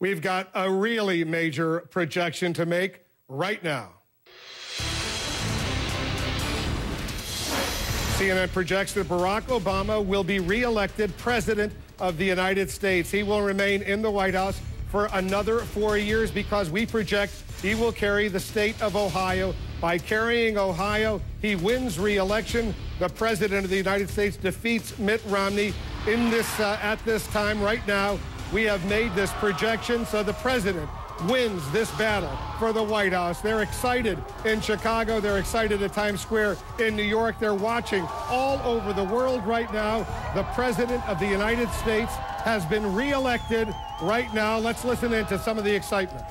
We've got a really major projection to make right now. CNN projects that Barack Obama will be re-elected president of the United States. He will remain in the White House for another 4 years because we project he will carry the state of Ohio. By carrying Ohio, he wins re-election. The president of the United States defeats Mitt Romney. At this time right now, we have made this projection, so the president wins this battle for the White House. They're excited in Chicago. They're excited at Times Square in New York. They're watching all over the world right now. The president of the United States has been re-elected right now. Let's listen in to some of the excitement.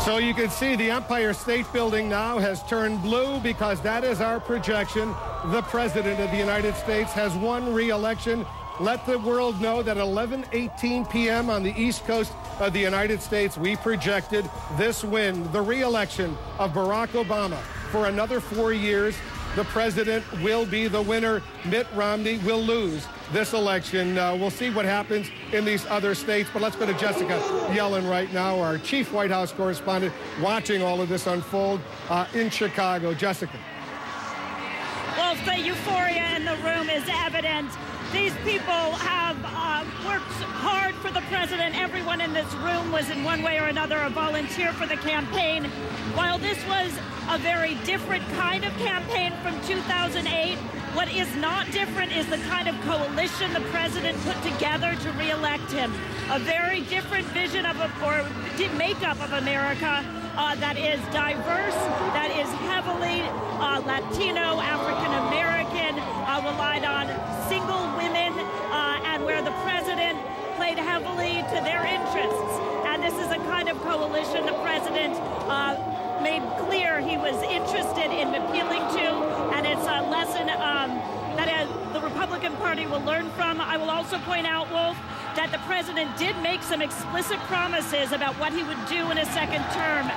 So you can see the Empire State Building now has turned blue because that is our projection. The President of the United States has won re-election. Let the world know that 11:18 p.m. on the East Coast of the United States, we projected this win, the re-election of Barack Obama for another 4 years. The president will be the winner. Mitt Romney will lose this election. We'll see what happens in these other states, but let's go to Jessica Yellen right now, our chief White House correspondent, watching all of this unfold in Chicago. Jessica. Well, the euphoria in the room is evident. These people have worked hard for the president. Everyone in this room was in one way or another a volunteer for the campaign. While this was a very different kind of campaign from 2008, what is not different is the kind of coalition the president put together to re-elect him. A very different vision of makeup of America that is diverse, that is heavily Latino, African-American, relied on single women, and where the president played heavily to their interests. And this is a kind of coalition the president made clear he was interested in appealing to, and it's a lesson that the Republican Party will learn from. I will also point out, Wolf, that the president did make some explicit promises about what he would do in a second term,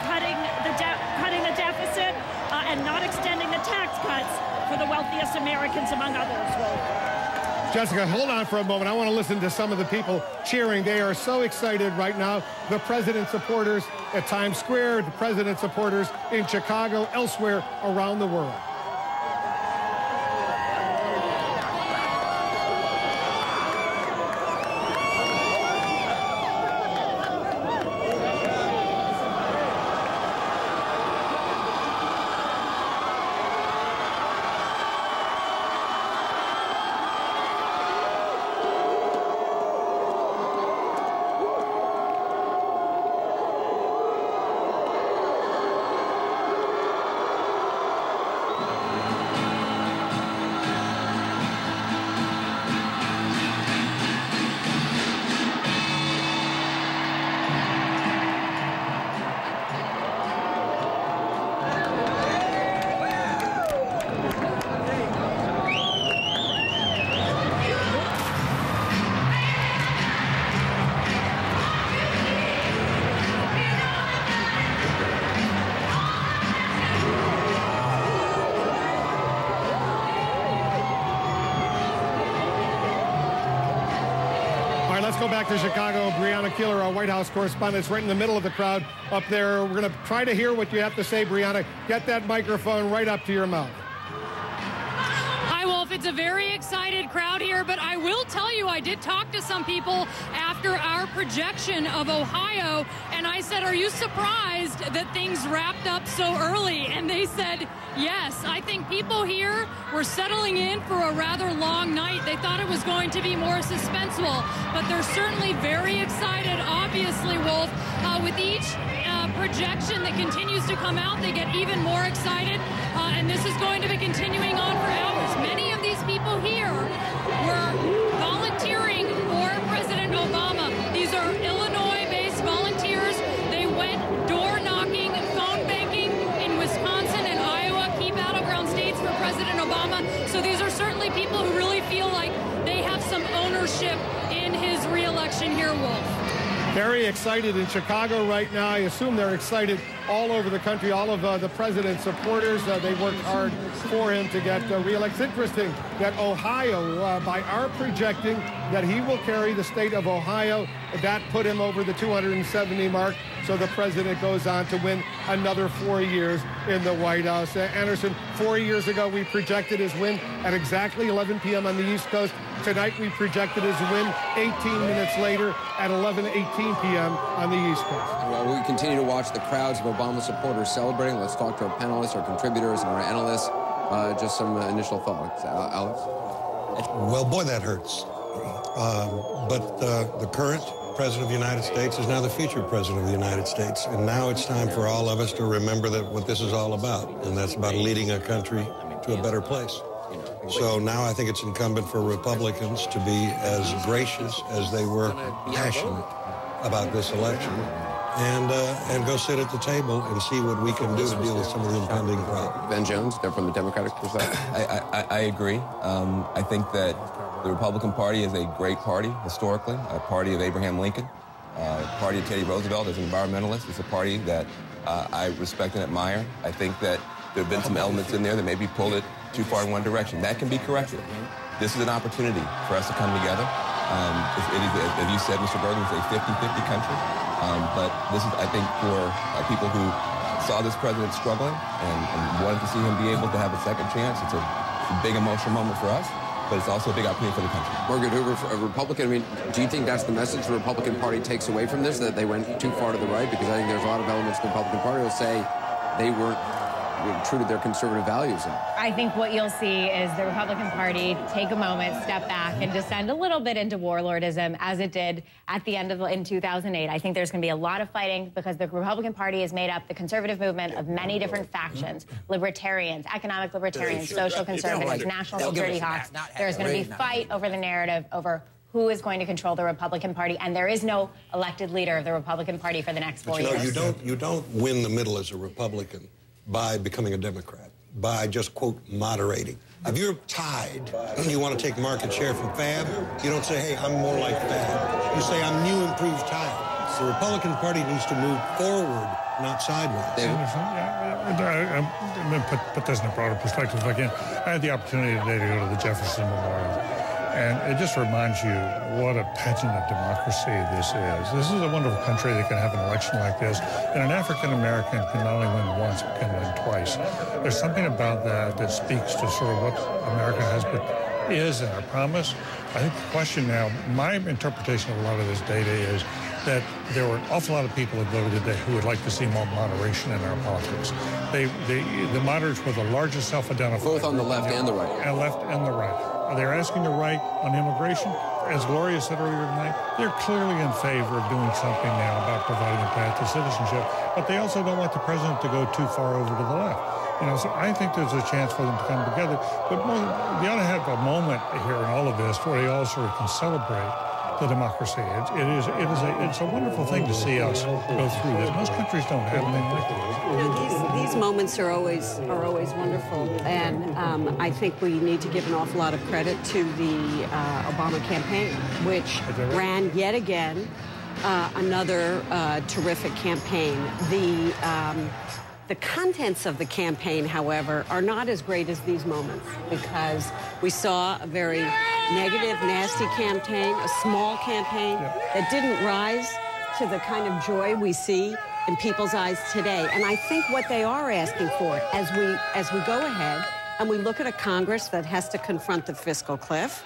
cutting the deficit and not extending the tax cuts for the wealthiest Americans, among others, Wolf. Jessica, hold on for a moment. I want to listen to some of the people cheering. They are so excited right now. The president supporters at Times Square, the president supporters in Chicago, elsewhere around the world. Let's go back to Chicago. Brianna Keilar, our White House correspondent, is right in the middle of the crowd up there. We're going to try to hear what you have to say, Brianna. Get that microphone right up to your mouth. Hi, Wolf. It's a very excited crowd here, but I will tell you, I did talk to some people after our projection of Ohio, and I said, are you surprised that things wrapped up so early? And they said, yes. I think people here were settling in for a rather long night. They thought it was going to be more suspenseful, but they're certainly very excited, obviously, Wolf. With each projection that continues to come out, they get even more excited, and this is going to be continuing on for hours. Many of these people here were volunteering for President Obama. These are Illinois-based volunteers. They went door-knocking, phone banking in Wisconsin and Iowa, key battleground states for President Obama. So these are certainly people who really feel like they have some ownership in his reelection here, Wolf. Very excited in Chicago right now. I assume they're excited all over the country. All of the president's supporters, they worked hard for him to get reelected. It's interesting that Ohio, by our projecting that he will carry the state of Ohio, that put him over the 270 mark. So the president goes on to win another 4 years in the White House. Anderson, 4 years ago, we projected his win at exactly 11 p.m. on the East Coast. Tonight, we projected his win 18 minutes later at 11:18 p.m. on the East Coast. Well, we continue to watch the crowds of Obama supporters celebrating. Let's talk to our panelists, our contributors, and our analysts. Just some initial thoughts. Alex? Well, boy, that hurts. But the current President of the United States is now the future President of the United States. And now it's time for all of us to remember that what this is all about, and that's about leading a country to a better place. So now I think it's incumbent for Republicans to be as gracious as they were passionate about this election and go sit at the table and see what we can do to deal with some of the impending problems. Ben Jones, they're from the Democratic perspective. I agree. I think that the Republican Party is a great party, historically, a party of Abraham Lincoln, a party of Teddy Roosevelt as an environmentalist. It's a party that I respect and admire. I think that there have been some elements in there that maybe pulled it too far in one direction. That can be corrected. This is an opportunity for us to come together. It is, as you said, Mr. Bergen, it's a 50-50 country. But this is, I think, for people who saw this president struggling and wanted to see him be able to have a second chance. It's a big emotional moment for us, but it's also a big opportunity for the country. Margaret Hoover, a Republican, I mean, do you think that's the message the Republican Party takes away from this, that they went too far to the right? Because I think there's a lot of elements of the Republican Party will say they weren't true to their conservative values. I think what you'll see is the Republican Party take a moment, step back, and descend a little bit into warlordism, as it did at the end of in 2008. I think there's going to be a lot of fighting because the Republican Party is made up, the conservative movement, of many different factions: libertarians, economic libertarians, social conservatives, national security hawks. There's going to be fight over the narrative, over who is going to control the Republican Party, and there is no elected leader of the Republican Party for the next 4 years. You don't win the middle as a Republican by becoming a Democrat, by just, quote, moderating. If you're tied and you want to take market share from Fab, you don't say, hey, I'm more like Fab. You say, I'm new, improved Tide. The Republican Party needs to move forward, not sideways. Put this in a broader perspective if I can. I had the opportunity today to go to the Jefferson Memorial, and it just reminds you what a pageant of democracy this is. This is a wonderful country that can have an election like this, and an African-American can not only win once, but can win twice. There's something about that that speaks to sort of what America is and our promise. I think the question now, my interpretation of a lot of this data is that there were an awful lot of people that voted today who would like to see more moderation in our politics. The moderates were the largest self-identified. Both on the left and the right. And left and the right. They're asking the right on immigration. As Gloria said earlier tonight, they're clearly in favor of doing something now about providing a path to citizenship, but they also don't want the president to go too far over to the left. So I think there's a chance for them to come together. But they ought to have a moment here in all of this where they all sort of can celebrate the democracy. It's a wonderful thing to see us go through this. Most countries don't have anything like this. These moments are always wonderful, and I think we need to give an awful lot of credit to the Obama campaign, which ran yet again another terrific campaign. The contents of the campaign, however, are not as great as these moments, because we saw a very negative, nasty campaign, a small campaign that didn't rise to the kind of joy we see in people's eyes today. And I think what they are asking for, as we go ahead and we look at a Congress that has to confront the fiscal cliff,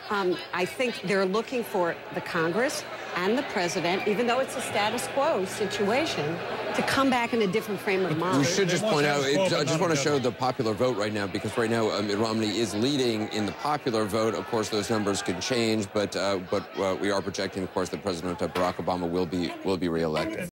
I think they're looking for the Congress and the president, even though it's a status quo situation, to come back in a different frame of mind. We should just point out, I just want to show the popular vote right now, because right now Mitt Romney is leading in the popular vote. Of course, those numbers could change, but we are projecting, of course, that President Barack Obama will be reelected.